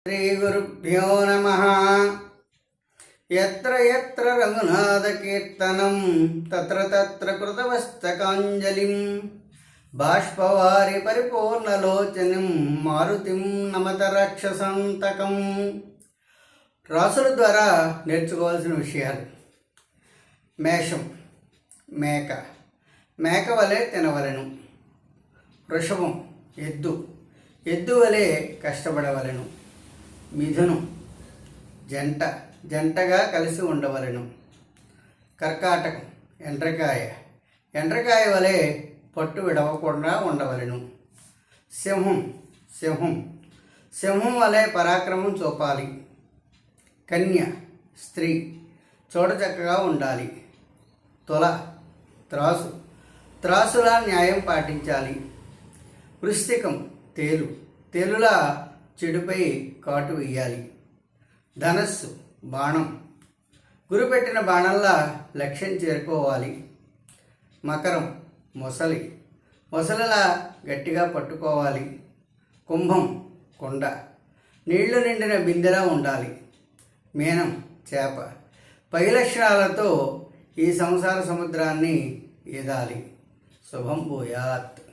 శ్రీగురుభ్యో నమః. యత్ర యత్ర రఘునాథకీర్తనం తత్ర తత్ర కృతమస్తకాంజలిం బాష్పవారి పరిపూర్ణలోచనం మారుతిం నమత రాక్షసంతకం. రాసుల ద్వారా నేర్చుకోవాల్సిన విషయాలు. మేషం మేక, మేక వలె తినవలెను. వృషభం ఎద్దు, ఎద్దు వలె కష్టపడవలెను. మిథునం జంట, జంటగా కలిసి ఉండవలెను. కర్కాటకం ఎండ్రకాయ, ఎండ్రకాయ వలె పట్టు విడవకుండా ఉండవలెను. సింహం సింహం, సింహం వలె పరాక్రమం చూపాలి. కన్య స్త్రీ, చూడచక్కగా ఉండాలి. తుల త్రాసు, త్రాసులా న్యాయం పాటించాలి. వృశ్చికం తేలు, తేలులా చెడుపై కాటు వేయాలి. ధనస్సు బాణం, గురిపెట్టిన బాణంలా లక్ష్యం చేరుకోవాలి. మకరం మొసలి, మొసలిలా గట్టిగా పట్టుకోవాలి. కుంభం కొండ, నీళ్లు నిండిన బిందెలా ఉండాలి. మీనం చేప, పై లక్షణాలతో ఈ సంసార సముద్రాన్ని ఈదాలి. శుభం భూయాత్.